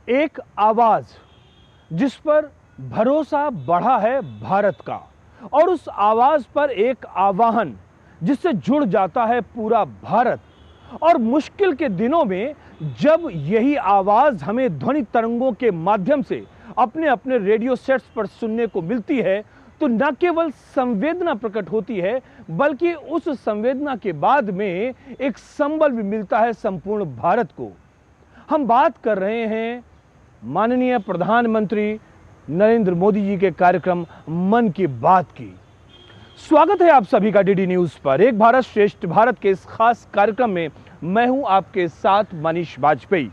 एक आवाज जिस पर भरोसा बढ़ा है भारत का, और उस आवाज पर एक आवाहन जिससे जुड़ जाता है पूरा भारत। और मुश्किल के दिनों में जब यही आवाज हमें ध्वनि तरंगों के माध्यम से अपने अपने रेडियो सेट्स पर सुनने को मिलती है, तो न केवल संवेदना प्रकट होती है, बल्कि उस संवेदना के बाद में एक संबल भी मिलता है संपूर्ण भारत को। हम बात कर रहे हैं माननीय प्रधानमंत्री नरेंद्र मोदी जी के कार्यक्रम मन की बात की। स्वागत है आप सभी का डीडी न्यूज पर। एक भारत श्रेष्ठ भारत के इस खास कार्यक्रम में मैं हूं आपके साथ मनीष वाजपेयी,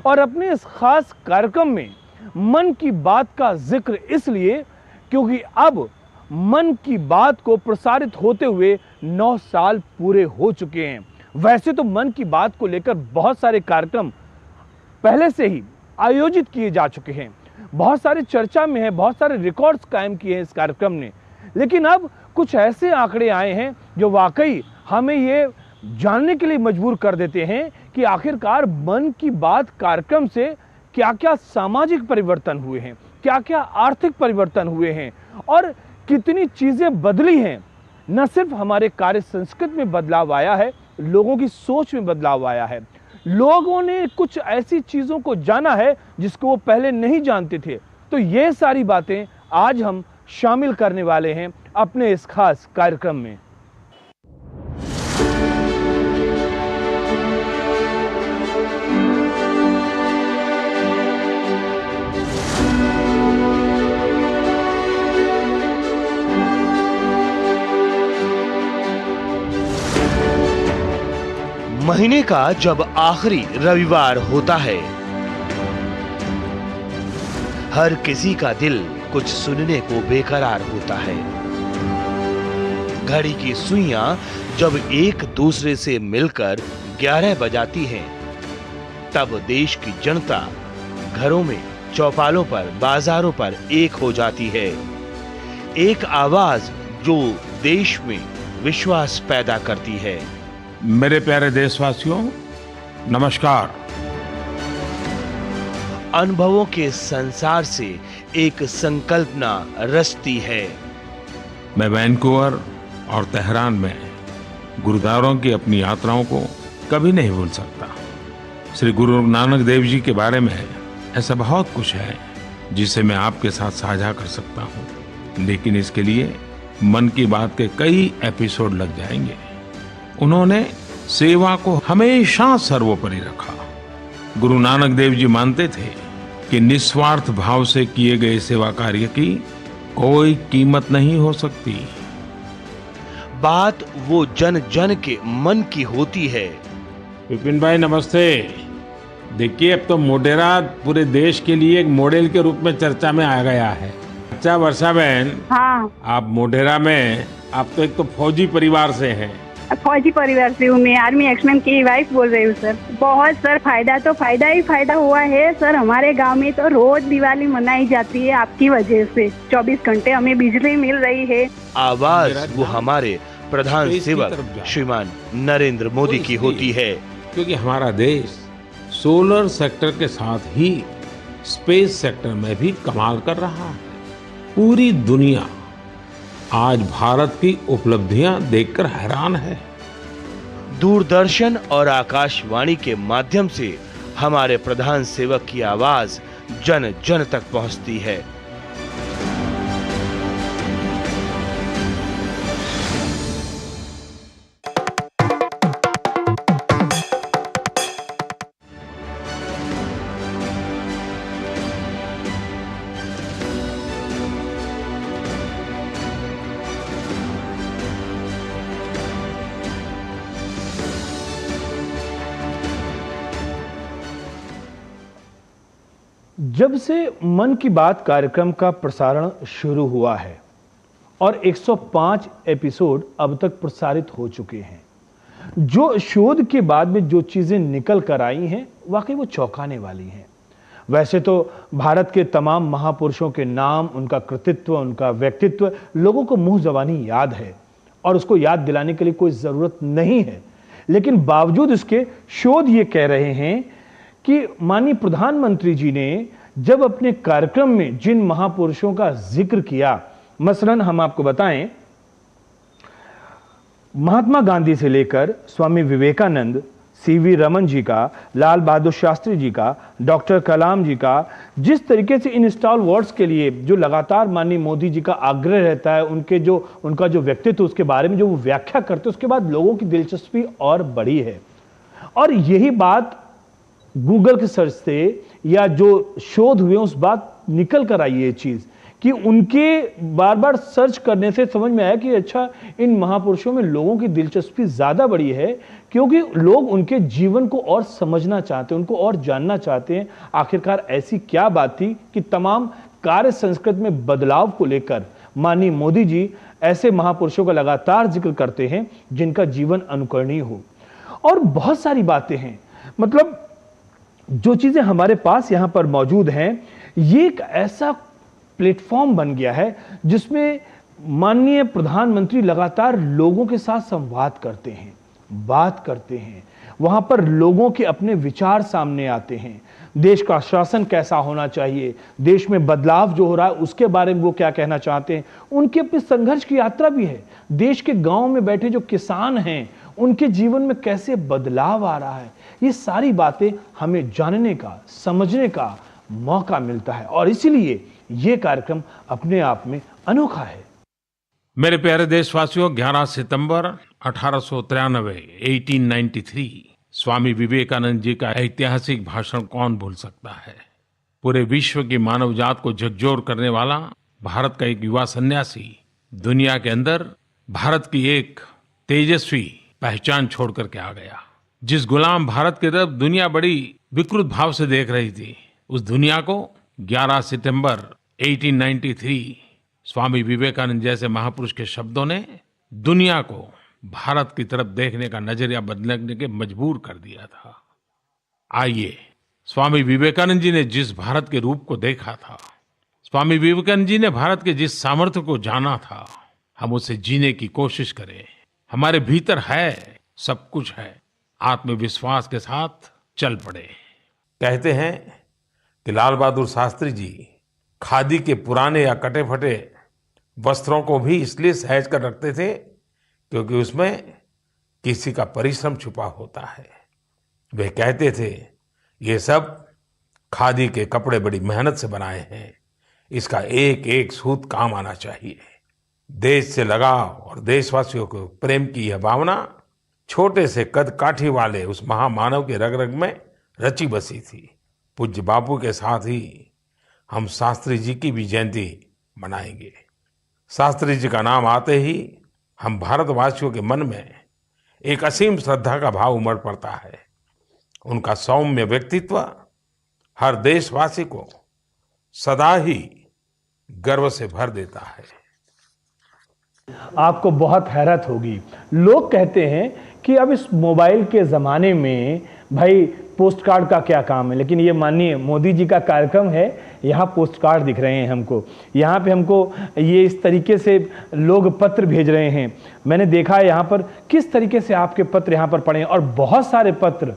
और अपने इस खास कार्यक्रम में मन की बात का जिक्र इसलिए क्योंकि अब मन की बात को प्रसारित होते हुए 9 साल पूरे हो चुके हैं। वैसे तो मन की बात को लेकर बहुत सारे कार्यक्रम पहले से ही आयोजित किए जा चुके हैं, बहुत सारी चर्चा में है, बहुत सारे रिकॉर्ड्स कायम किए हैं इस कार्यक्रम ने, लेकिन अब कुछ ऐसे आंकड़े आए हैं जो वाकई हमें ये जानने के लिए मजबूर कर देते हैं कि आखिरकार मन की बात कार्यक्रम से क्या क्या सामाजिक परिवर्तन हुए हैं, क्या क्या आर्थिक परिवर्तन हुए हैं, और कितनी चीजें बदली हैं। न सिर्फ हमारे कार्य संस्कृति में बदलाव आया है, लोगों की सोच में बदलाव आया है, लोगों ने कुछ ऐसी चीजों को जाना है जिसको वो पहले नहीं जानते थे। तो ये सारी बातें आज हम शामिल करने वाले हैं अपने इस खास कार्यक्रम में। महीने का जब आखिरी रविवार होता है, हर किसी का दिल कुछ सुनने को बेकरार होता है। घड़ी की सुइयां जब एक दूसरे से मिलकर 11 बजाती हैं, तब देश की जनता घरों में, चौपालों पर, बाजारों पर एक हो जाती है। एक आवाज जो देश में विश्वास पैदा करती है। मेरे प्यारे देशवासियों, नमस्कार। अनुभवों के संसार से एक संकल्पना रचती है। मैं वैनकूवर और तेहरान में गुरुद्वारों की अपनी यात्राओं को कभी नहीं भूल सकता। श्री गुरु नानक देव जी के बारे में ऐसा बहुत कुछ है जिसे मैं आपके साथ साझा कर सकता हूँ, लेकिन इसके लिए मन की बात के कई एपिसोड लग जाएंगे। उन्होंने सेवा को हमेशा सर्वोपरि रखा। गुरु नानक देव जी मानते थे कि निस्वार्थ भाव से किए गए सेवा कार्य की कोई कीमत नहीं हो सकती। बात वो जन जन के मन की होती है। विपिन भाई नमस्ते। देखिए, अब तो मोढेरा पूरे देश के लिए एक मॉडल के रूप में चर्चा में आ गया है। अच्छा वर्षा बहन, हाँ, आप मोढेरा में, आप तो एक तो फौजी परिवार से हैं। फौजी परिवार से हूँ मैं, आर्मी एक्समैन की वाइफ बोल रही हूँ सर। बहुत सर फायदा तो फायदा ही फायदा हुआ है सर। हमारे गांव में तो रोज दिवाली मनाई जाती है आपकी वजह से। 24 घंटे हमें बिजली मिल रही है। आवाज वो हमारे प्रधान सेवक श्रीमान नरेंद्र मोदी की होती है, क्योंकि हमारा देश सोलर सेक्टर के साथ ही स्पेस सेक्टर में भी कमाल कर रहा है। पूरी दुनिया आज भारत की उपलब्धियां देखकर हैरान है। दूरदर्शन और आकाशवाणी के माध्यम से हमारे प्रधान सेवक की आवाज जन जन तक पहुंचती है। जब से मन की बात कार्यक्रम का प्रसारण शुरू हुआ है और 105 एपिसोड अब तक प्रसारित हो चुके हैं, जो शोध के बाद में जो चीजें निकल कर आई हैं, वाकई वो चौंकाने वाली हैं। वैसे तो भारत के तमाम महापुरुषों के नाम, उनका कृतित्व, उनका व्यक्तित्व लोगों को मुंह जबानी याद है और उसको याद दिलाने के लिए कोई जरूरत नहीं है, लेकिन बावजूद इसके शोध ये कह रहे हैं कि माननीय प्रधानमंत्री जी ने जब अपने कार्यक्रम में जिन महापुरुषों का जिक्र किया, मसलन हम आपको बताएं, महात्मा गांधी से लेकर स्वामी विवेकानंद, सीवी रमन जी का, लाल बहादुर शास्त्री जी का, डॉक्टर कलाम जी का, जिस तरीके से इन स्टॉलवर्ड्स के लिए जो लगातार माननीय मोदी जी का आग्रह रहता है, उनका जो व्यक्तित्व, उसके बारे में जो वो व्याख्या करते हैं, उसके बाद लोगों की दिलचस्पी और बढ़ी है। और यही बात गूगल के सर्च से या जो शोध हुए उस बात निकल कर आई ये चीज कि उनके बार बार सर्च करने से समझ में आया कि अच्छा, इन महापुरुषों में लोगों की दिलचस्पी ज्यादा बड़ी है, क्योंकि लोग उनके जीवन को और समझना चाहते हैं, उनको और जानना चाहते हैं। आखिरकार ऐसी क्या बात थी कि तमाम कार्य संस्कृति में बदलाव को लेकर माननीय मोदी जी ऐसे महापुरुषों का लगातार जिक्र करते हैं जिनका जीवन अनुकरणीय हो। और बहुत सारी बातें हैं, मतलब जो चीजें हमारे पास यहां पर मौजूद हैं, ये एक ऐसा प्लेटफॉर्म बन गया है जिसमें माननीय प्रधानमंत्री लगातार लोगों के साथ संवाद करते हैं, बात करते हैं। वहां पर लोगों के अपने विचार सामने आते हैं, देश का शासन कैसा होना चाहिए, देश में बदलाव जो हो रहा है उसके बारे में वो क्या कहना चाहते हैं। उनके अपने संघर्ष की यात्रा भी है, देश के गांव में बैठे जो किसान हैं उनके जीवन में कैसे बदलाव आ रहा है। ये सारी बातें हमें जानने का, समझने का मौका मिलता है, और इसीलिए ये कार्यक्रम अपने आप में अनोखा है। मेरे प्यारे देशवासियों, 11 सितंबर 1893 स्वामी विवेकानंद जी का ऐतिहासिक भाषण कौन भूल सकता है। पूरे विश्व की मानव जात को झकझोर करने वाला भारत का एक युवा सन्यासी दुनिया के अंदर भारत की एक तेजस्वी पहचान छोड़ करके आ गया। जिस गुलाम भारत की तरफ दुनिया बड़ी विकृत भाव से देख रही थी, उस दुनिया को 11 सितंबर 1893 स्वामी विवेकानंद जैसे महापुरुष के शब्दों ने दुनिया को भारत की तरफ देखने का नजरिया बदलने के मजबूर कर दिया था। आइए, स्वामी विवेकानंद जी ने जिस भारत के रूप को देखा था, स्वामी विवेकानंद जी ने भारत के जिस सामर्थ्य को जाना था, हम उसे जीने की कोशिश करें। हमारे भीतर है, सब कुछ है, आत्मविश्वास के साथ चल पड़े। कहते हैं कि लाल बहादुर शास्त्री जी खादी के पुराने या कटे फटे वस्त्रों को भी इसलिए सहेज कर रखते थे क्योंकि उसमें किसी का परिश्रम छुपा होता है। वे कहते थे, ये सब खादी के कपड़े बड़ी मेहनत से बनाए हैं, इसका एक एक सूत काम आना चाहिए। देश से लगाव और देशवासियों को प्रेम की यह भावना छोटे से कद काठी वाले उस महामानव के रग रग में रची बसी थी। पूज्य बापू के साथ ही हम शास्त्री जी की भी जयंती मनाएंगे। शास्त्री जी का नाम आते ही हम भारतवासियों के मन में एक असीम श्रद्धा का भाव उमड़ पड़ता है। उनका सौम्य व्यक्तित्व हर देशवासी को सदा ही गर्व से भर देता है। आपको बहुत हैरत होगी, लोग कहते हैं कि अब इस मोबाइल के ज़माने में भाई पोस्ट कार्ड का क्या काम है, लेकिन ये माननीय मोदी जी का कार्यक्रम है। यहाँ पोस्ट कार्ड दिख रहे हैं हमको, यहाँ पे हमको ये इस तरीके से लोग पत्र भेज रहे हैं। मैंने देखा है यहाँ पर किस तरीके से आपके पत्र यहाँ पर पड़े हैं, और बहुत सारे पत्र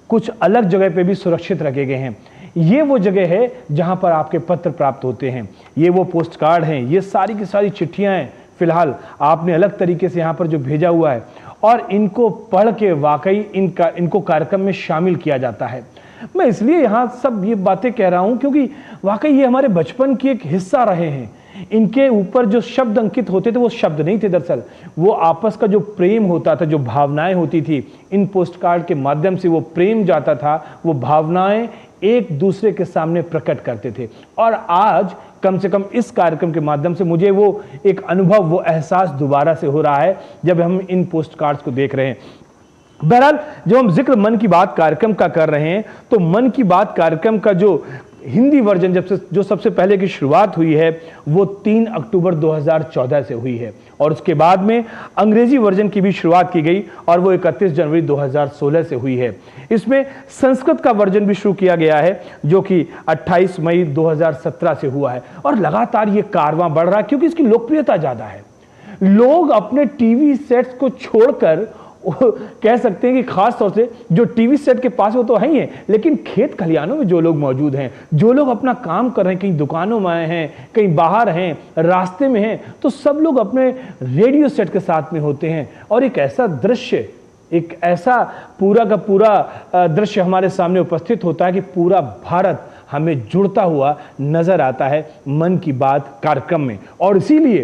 कुछ अलग जगह पे भी सुरक्षित रखे गए हैं। ये वो जगह है जहाँ पर आपके पत्र प्राप्त होते हैं, ये वो पोस्ट कार्ड हैं, ये सारी की सारी चिट्ठियाँ हैं। फिलहाल आपने अलग तरीके से यहाँ पर जो भेजा हुआ है, और इनको पढ़ के वाकई इनको कार्यक्रम में शामिल किया जाता है। मैं इसलिए यहाँ सब ये बातें कह रहा हूँ क्योंकि वाकई ये हमारे बचपन की एक हिस्सा रहे हैं। इनके ऊपर जो शब्द अंकित होते थे वो शब्द नहीं थे, दरअसल वो आपस का जो प्रेम होता था, जो भावनाएं होती थी, इन पोस्ट कार्ड के माध्यम से वो प्रेम जाता था, वो भावनाएं एक दूसरे के सामने प्रकट करते थे। और आज कम से कम इस कार्यक्रम के माध्यम से मुझे वो एक अनुभव, वो एहसास दोबारा से हो रहा है जब हम इन पोस्ट कार्ड्स को देख रहे हैं। बहरहाल, जब हम जिक्र मन की बात कार्यक्रम का कर रहे हैं, तो मन की बात कार्यक्रम का जो हिंदी वर्जन जो सबसे पहले की शुरुआत हुई है वो 3 अक्टूबर 2014 से हुई है, और उसके बाद में अंग्रेजी वर्जन की भी शुरुआत की गई और वो 31 जनवरी 2016 से हुई है। इसमें संस्कृत का वर्जन भी शुरू किया गया है जो कि 28 मई 2017 से हुआ है, और लगातार ये कारवां बढ़ रहा है क्योंकि इसकी लोकप्रियता ज्यादा है। लोग अपने टीवी सेट्स को छोड़कर वो कह सकते हैं कि खास तौर से जो टीवी सेट के पास वो तो है ही है, लेकिन खेत खलिहानों में जो लोग मौजूद हैं, जो लोग अपना काम कर रहे हैं, कहीं दुकानों में हैं, कहीं बाहर हैं, रास्ते में हैं, तो सब लोग अपने रेडियो सेट के साथ में होते हैं और एक ऐसा दृश्य, एक ऐसा पूरा का पूरा दृश्य हमारे सामने उपस्थित होता है कि पूरा भारत हमें जुड़ता हुआ नजर आता है मन की बात कार्यक्रम में। और इसीलिए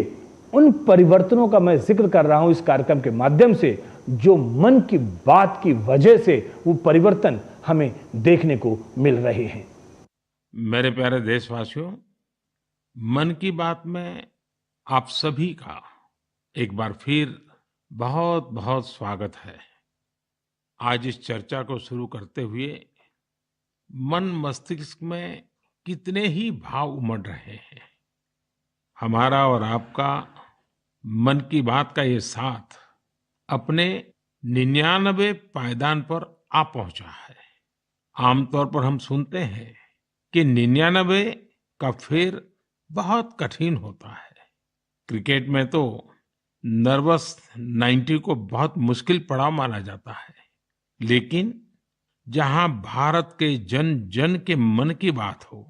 उन परिवर्तनों का मैं जिक्र कर रहा हूं इस कार्यक्रम के माध्यम से, जो मन की बात की वजह से वो परिवर्तन हमें देखने को मिल रहे हैं। मेरे प्यारे देशवासियों, मन की बात में आप सभी का एक बार फिर बहुत बहुत स्वागत है। आज इस चर्चा को शुरू करते हुए मन मस्तिष्क में कितने ही भाव उमड़ रहे हैं। हमारा और आपका मन की बात का ये साथ अपने 99वें पायदान पर आ पहुंचा है। आमतौर पर हम सुनते हैं कि 99 का फेर बहुत कठिन होता है। क्रिकेट में तो नर्वस 90 को बहुत मुश्किल पड़ाव माना जाता है, लेकिन जहां भारत के जन जन के मन की बात हो,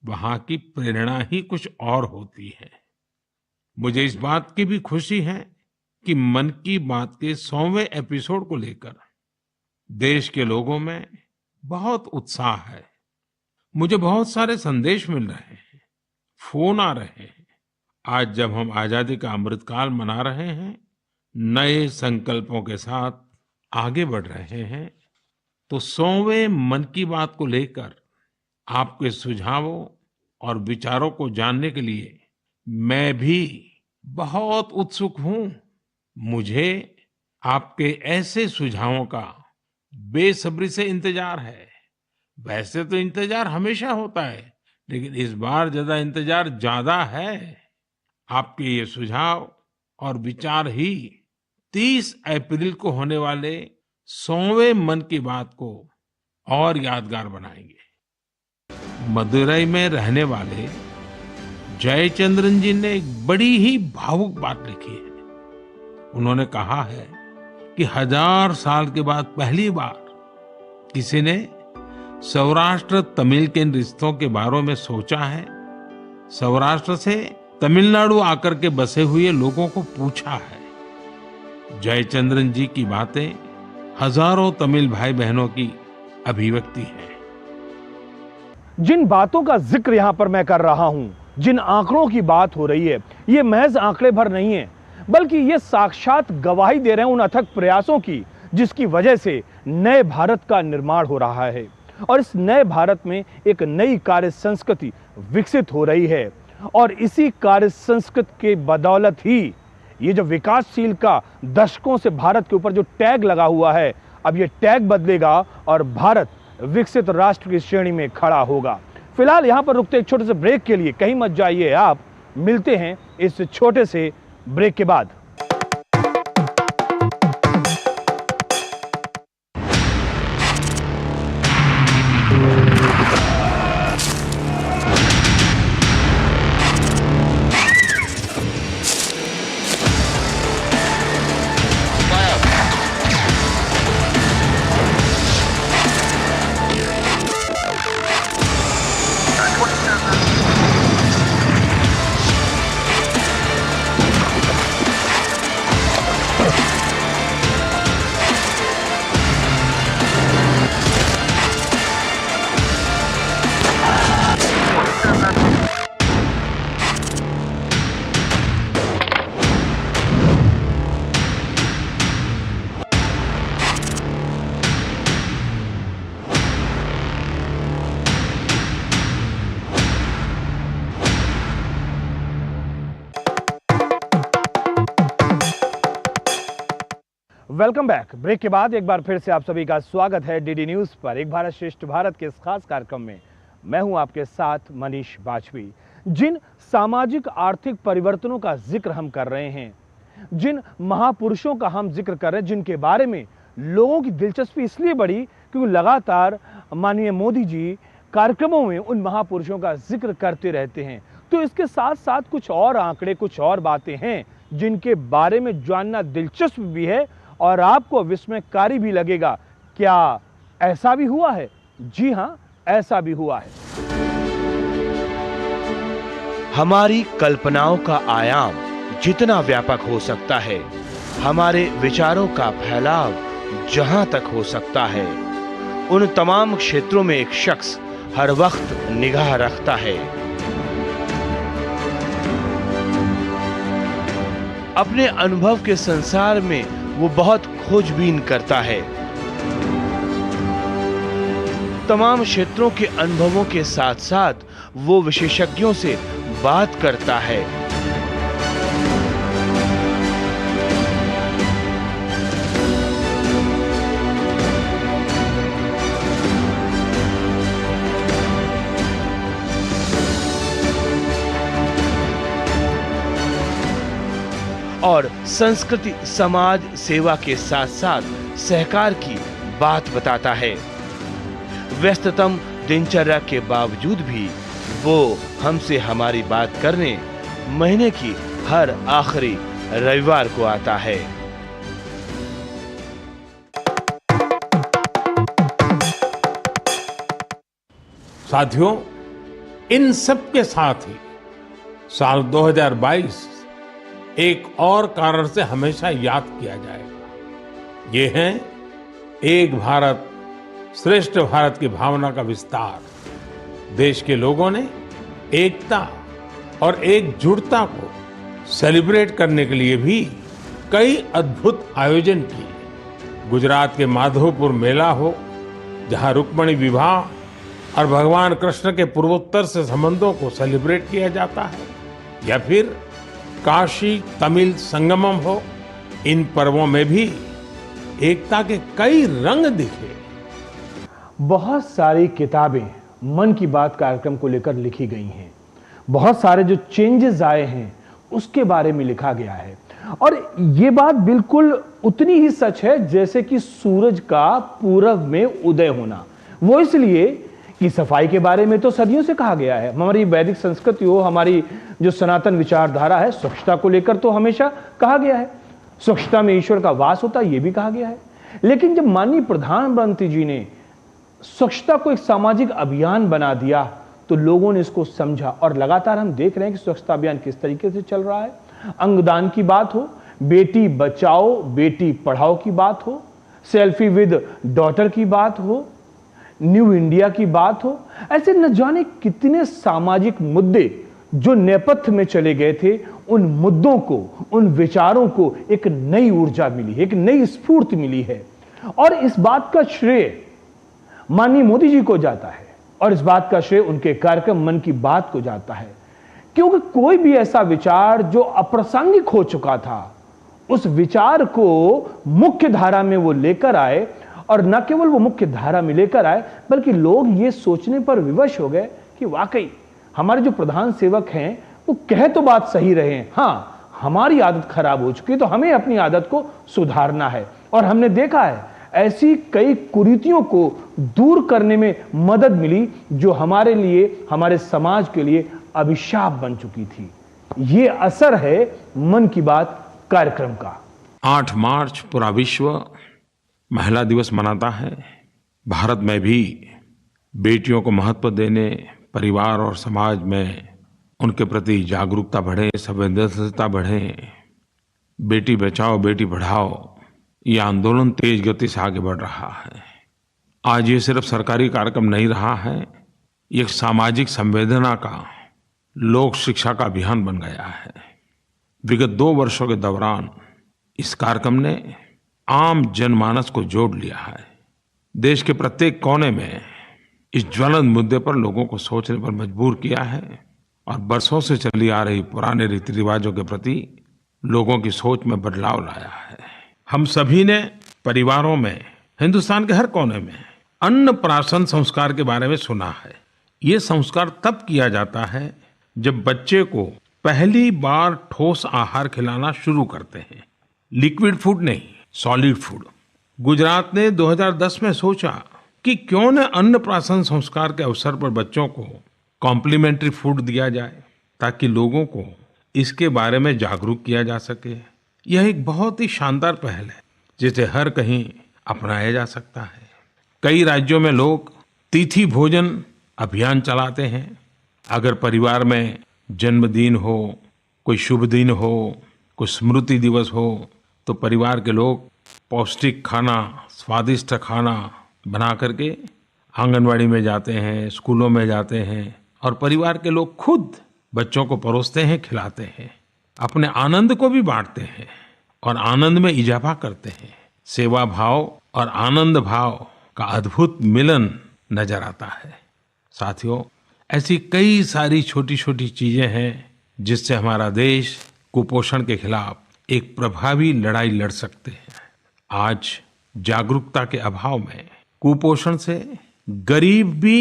वहां की प्रेरणा ही कुछ और होती है। मुझे इस बात की भी खुशी है कि मन की बात के 100वें एपिसोड को लेकर देश के लोगों में बहुत उत्साह है। मुझे बहुत सारे संदेश मिल रहे हैं, फोन आ रहे हैं। आज जब हम आजादी का अमृतकाल मना रहे हैं, नए संकल्पों के साथ आगे बढ़ रहे हैं, तो 100वें मन की बात को लेकर आपके सुझावों और विचारों को जानने के लिए मैं भी बहुत उत्सुक हूं। मुझे आपके ऐसे सुझावों का बेसब्री से इंतजार है। वैसे तो इंतजार हमेशा होता है, लेकिन इस बार इंतजार ज्यादा है। आपके ये सुझाव और विचार ही 30 अप्रैल को होने वाले 100वें मन की बात को और यादगार बनाएंगे। मदुरई में रहने वाले जयचंद्रन जी ने एक बड़ी ही भावुक बात लिखी है। उन्होंने कहा है कि 1000 साल के बाद पहली बार किसी ने सौराष्ट्र तमिल के रिश्तों के बारे में सोचा है। सौराष्ट्र से तमिलनाडु आकर के बसे हुए लोगों को पूछा है। जयचंद्रन जी की बातें हजारों तमिल भाई बहनों की अभिव्यक्ति है। जिन बातों का जिक्र यहां पर मैं कर रहा हूं, जिन आंकड़ों की बात हो रही है, ये महज आंकड़े भर नहीं है, बल्कि ये साक्षात गवाही दे रहे हैं उन अथक प्रयासों की जिसकी वजह से नए भारत का निर्माण हो रहा है। और इस नए भारत में एक नई कार्य संस्कृति विकसित हो रही है, और इसी कार्य संस्कृति के बदौलत ही ये जो विकासशील का दशकों से भारत के ऊपर जो टैग लगा हुआ है, अब ये टैग बदलेगा और भारत विकसित राष्ट्र की श्रेणी में खड़ा होगा। फिलहाल यहां पर रुकते एक छोटे से ब्रेक के लिए, कहीं मत जाइए आप। मिलते हैं इस छोटे से ब्रेक के बाद। Welcome back. ब्रेक के बाद एक बार फिर से आप सभी का स्वागत है डीडी न्यूज पर एक भारत श्रेष्ठ भारत के इस खास कार्यक्रम में। मैं हूं आपके साथ मनीष वाजपेयी। जिन सामाजिक आर्थिक परिवर्तनों का जिक्र हम कर रहे हैं, जिन महापुरुषों का हम जिक्र कर रहे हैं, जिनके बारे में लोगों की दिलचस्पी इसलिए बढ़ी क्योंकि लगातार माननीय मोदी जी कार्यक्रमों में उन महापुरुषों का जिक्र करते रहते हैं। तो इसके साथ साथ कुछ और आंकड़े, कुछ और बातें हैं जिनके बारे में जानना दिलचस्प भी है और आपको विस्मयकारी भी लगेगा। क्या ऐसा भी हुआ है? जी हां, ऐसा भी हुआ है। हमारी कल्पनाओं का आयाम जितना व्यापक हो सकता है, हमारे विचारों का फैलाव जहां तक हो सकता है, उन तमाम क्षेत्रों में एक शख्स हर वक्त निगाह रखता है। अपने अनुभव के संसार में वो बहुत खोजबीन करता है। तमाम क्षेत्रों के अनुभवों के साथ साथ वो विशेषज्ञों से बात करता है। और संस्कृति समाज सेवा के साथ साथ सहकार की बात बताता है। व्यस्ततम दिनचर्या के बावजूद भी वो हमसे हमारी बात करने महीने की हर आखिरी रविवार को आता है। साथियों, इन सब के साथ ही साल 2022 एक और कारण से हमेशा याद किया जाएगा। ये है एक भारत श्रेष्ठ भारत की भावना का विस्तार। देश के लोगों ने एकता और एकजुटता को सेलिब्रेट करने के लिए भी कई अद्भुत आयोजन किए। गुजरात के माधवपुर मेला हो, जहां रुक्मिणी विवाह और भगवान कृष्ण के पूर्वोत्तर से संबंधों को सेलिब्रेट किया जाता है, या फिर काशी तमिल संगमम हो, इन पर्वों में भी एकता के कई रंग दिखे। बहुत सारी किताबें मन की बात कार्यक्रम को लेकर लिखी गई हैं। बहुत सारे जो चेंजेस आए हैं उसके बारे में लिखा गया है। और ये बात बिल्कुल उतनी ही सच है जैसे कि सूरज का पूरब में उदय होना। वो इसलिए कि सफाई के बारे में तो सदियों से कहा गया है। हमारी वैदिक संस्कृति हो, हमारी जो सनातन विचारधारा है, स्वच्छता को लेकर तो हमेशा कहा गया है। स्वच्छता में ईश्वर का वास होता है, यह भी कहा गया है। लेकिन जब माननीय प्रधानमंत्री जी ने स्वच्छता को एक सामाजिक अभियान बना दिया तो लोगों ने इसको समझा। और लगातार हम देख रहे हैं कि स्वच्छता अभियान किस तरीके से चल रहा है। अंगदान की बात हो, बेटी बचाओ बेटी पढ़ाओ की बात हो, सेल्फी विद डॉटर की बात हो, न्यू इंडिया की बात हो, ऐसे न जाने कितने सामाजिक मुद्दे जो नेपथ्य में चले गए थे, उन मुद्दों को, उन विचारों को एक नई ऊर्जा मिली है, एक नई स्फूर्ति मिली है। और इस बात का श्रेय माननीय मोदी जी को जाता है और इस बात का श्रेय उनके कार्यक्रम मन की बात को जाता है। क्योंकि कोई भी ऐसा विचार जो अप्रासंगिक हो चुका था, उस विचार को मुख्य धारा में वो लेकर आए। और न केवल वो मुख्य धारा में लेकर आए, बल्कि लोग ये सोचने पर विवश हो गए कि वाकई हमारे जो प्रधान सेवक हैं वो कह तो बात सही रहे हैं, हाँ हमारी आदत खराब हो चुकी है तो हमें अपनी आदत को सुधारना है। और हमने देखा है ऐसी कई कुरीतियों को दूर करने में मदद मिली जो हमारे लिए, हमारे समाज के लिए अभिशाप बन चुकी थी। ये असर है मन की बात कार्यक्रम का। 8 मार्च पूरा विश्व महिला दिवस मनाता है। भारत में भी बेटियों को महत्व देने, परिवार और समाज में उनके प्रति जागरूकता बढ़े, संवेदनशीलता बढ़े। बेटी बचाओ बेटी पढ़ाओ ये आंदोलन तेज गति से आगे बढ़ रहा है। आज ये सिर्फ सरकारी कार्यक्रम नहीं रहा है, ये एक सामाजिक संवेदना का, लोक शिक्षा का अभियान बन गया है। विगत 2 वर्षों के दौरान इस कार्यक्रम ने आम जनमानस को जोड़ लिया है। देश के प्रत्येक कोने में इस ज्वलंत मुद्दे पर लोगों को सोचने पर मजबूर किया है और बरसों से चली आ रही पुराने रीति रिवाजों के प्रति लोगों की सोच में बदलाव लाया है। हम सभी ने परिवारों में, हिंदुस्तान के हर कोने में अन्नप्राशन संस्कार के बारे में सुना है। ये संस्कार तब किया जाता है जब बच्चे को पहली बार ठोस आहार खिलाना शुरू करते हैं। लिक्विड फूड नहीं, सॉलिड फूड। गुजरात ने 2010 में सोचा कि क्यों न अन्नप्राशन संस्कार के अवसर पर बच्चों को कॉम्प्लीमेंट्री फूड दिया जाए ताकि लोगों को इसके बारे में जागरूक किया जा सके। यह एक बहुत ही शानदार पहल है जिसे हर कहीं अपनाया जा सकता है। कई राज्यों में लोग तिथि भोजन अभियान चलाते हैं। अगर परिवार में जन्मदिन हो, कोई शुभ दिन हो, कोई स्मृति दिवस हो, तो परिवार के लोग पौष्टिक खाना, स्वादिष्ट खाना बना करके आंगनवाड़ी में जाते हैं, स्कूलों में जाते हैं और परिवार के लोग खुद बच्चों को परोसते हैं, खिलाते हैं, अपने आनंद को भी बांटते हैं और आनंद में इजाफा करते हैं। सेवा भाव और आनंद भाव का अद्भुत मिलन नजर आता है। साथियों, ऐसी कई सारी छोटी छोटी चीजें हैं जिससे हमारा देश कुपोषण के खिलाफ एक प्रभावी लड़ाई लड़ सकते हैं। आज जागरूकता के अभाव में कुपोषण से गरीब भी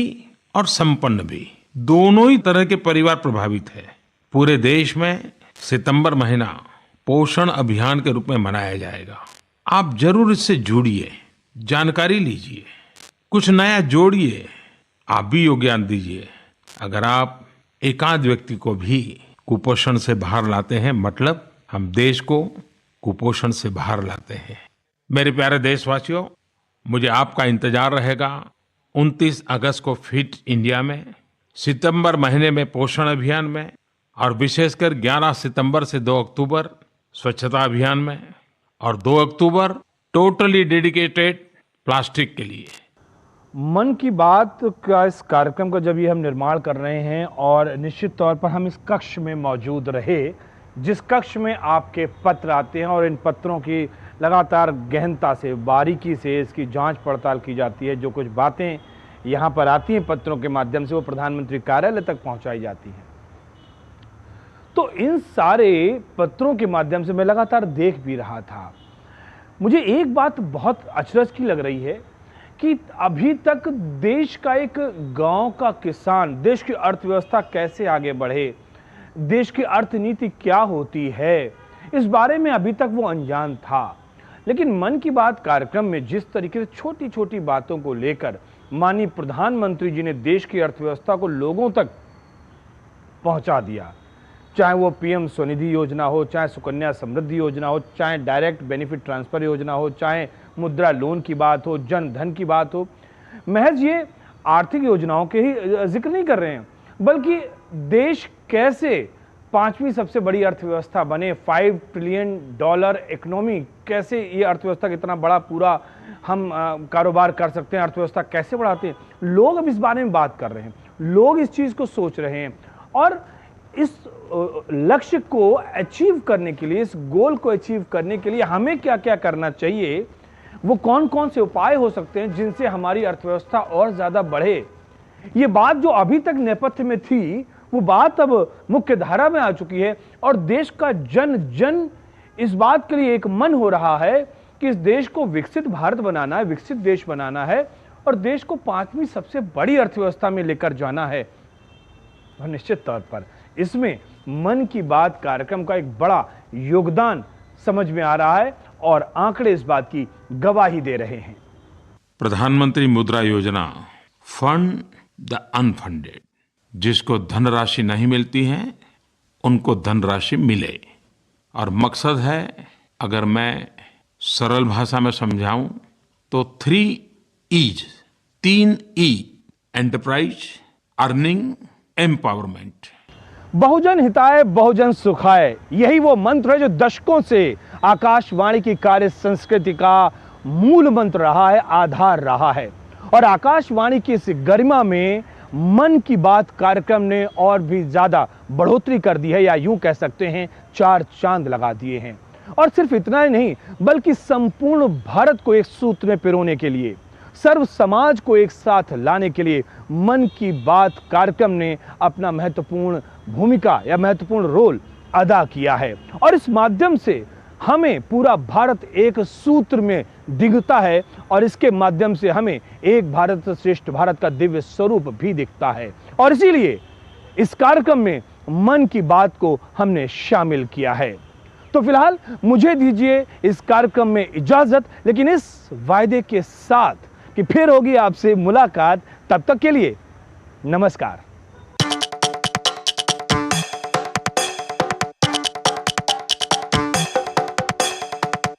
और संपन्न भी दोनों ही तरह के परिवार प्रभावित है। पूरे देश में सितंबर महीना पोषण अभियान के रूप में मनाया जाएगा। आप जरूर इससे जुड़िए, जानकारी लीजिए, कुछ नया जोड़िए, आप भी योगदान दीजिए। अगर आप एकाध व्यक्ति को भी कुपोषण से बाहर लाते हैं, मतलब हम देश को कुपोषण से बाहर लाते हैं। मेरे प्यारे देशवासियों, मुझे आपका इंतजार रहेगा 29 अगस्त को फिट इंडिया में, सितंबर महीने में पोषण अभियान में और विशेषकर 11 सितंबर से 2 अक्टूबर स्वच्छता अभियान में और 2 अक्टूबर टोटली डेडिकेटेड प्लास्टिक के लिए। मन की बात का इस कार्यक्रम का जब ये हम निर्माण कर रहे हैं और निश्चित तौर पर हम इस कक्ष में मौजूद रहे, जिस कक्ष में आपके पत्र आते हैं और इन पत्रों की लगातार गहनता से, बारीकी से इसकी जांच पड़ताल की जाती है। जो कुछ बातें यहाँ पर आती हैं पत्रों के माध्यम से, वो प्रधानमंत्री कार्यालय तक पहुँचाई जाती हैं। तो इन सारे पत्रों के माध्यम से मैं लगातार देख भी रहा था। मुझे एक बात बहुत अचरज की लग रही है कि अभी तक देश का एक गांव का किसान देश की अर्थव्यवस्था कैसे आगे बढ़े, देश की अर्थनीति क्या होती है, इस बारे में अभी तक वो अनजान था। लेकिन मन की बात कार्यक्रम में जिस तरीके से छोटी छोटी बातों को लेकर माननीय प्रधानमंत्री जी ने देश की अर्थव्यवस्था को लोगों तक पहुंचा दिया, चाहे वो पीएम स्वनिधि योजना हो, चाहे सुकन्या समृद्धि योजना हो, चाहे डायरेक्ट बेनिफिट ट्रांसफर योजना हो, चाहे मुद्रा लोन की बात हो, जन धन की बात हो। महज ये आर्थिक योजनाओं के ही जिक्र नहीं कर रहे हैं, बल्कि देश कैसे 5वीं सबसे बड़ी अर्थव्यवस्था बने, $5 ट्रिलियन इकोनॉमी, कैसे ये अर्थव्यवस्था कितना बड़ा पूरा हम कारोबार कर सकते हैं, अर्थव्यवस्था कैसे बढ़ाते हैं। लोग अब इस बारे में बात कर रहे हैं, लोग इस चीज को सोच रहे हैं और इस लक्ष्य को अचीव करने के लिए, इस गोल को अचीव करने के लिए हमें क्या क्या करना चाहिए, वो कौन कौन से उपाय हो सकते हैं जिनसे हमारी अर्थव्यवस्था और ज्यादा बढ़े। ये बात जो अभी तक नेपथ्य में थी, वो बात अब मुख्य धारा में आ चुकी है और देश का जन जन इस बात के लिए एक मन हो रहा है कि इस देश को विकसित भारत बनाना है, विकसित देश बनाना है और देश को 5वीं सबसे बड़ी अर्थव्यवस्था में लेकर जाना है। और निश्चित तौर पर इसमें मन की बात कार्यक्रम का एक बड़ा योगदान समझ में आ रहा है और आंकड़े इस बात की गवाही दे रहे हैं। प्रधानमंत्री मुद्रा योजना, फंड द अनफंडेड, जिसको धनराशि नहीं मिलती है उनको धनराशि मिले। और मकसद है, अगर मैं सरल भाषा में समझाऊं तो 3 E's, 3 E, enterprise, earning, empowerment. बहुजन हिताय बहुजन सुखाय, यही वो मंत्र है जो दशकों से आकाशवाणी की कार्य संस्कृति का मूल मंत्र रहा है, आधार रहा है। और आकाशवाणी की इस गरिमा में मन की बात कार्यक्रम ने और भी ज्यादा बढ़ोतरी कर दी है, या यूं कह सकते हैं 4 चांद लगा दिए हैं। और सिर्फ इतना ही नहीं, बल्कि संपूर्ण भारत को एक सूत्र में पिरोने के लिए, सर्व समाज को एक साथ लाने के लिए मन की बात कार्यक्रम ने अपना महत्वपूर्ण भूमिका या महत्वपूर्ण रोल अदा किया है। और इस माध्यम से हमें पूरा भारत एक सूत्र में दिखता है और इसके माध्यम से हमें एक भारत श्रेष्ठ भारत का दिव्य स्वरूप भी दिखता है। और इसीलिए इस कार्यक्रम में मन की बात को हमने शामिल किया है। तो फिलहाल मुझे दीजिए इस कार्यक्रम में इजाजत, लेकिन इस वायदे के साथ कि फिर होगी आपसे मुलाकात। तब तक के लिए नमस्कार।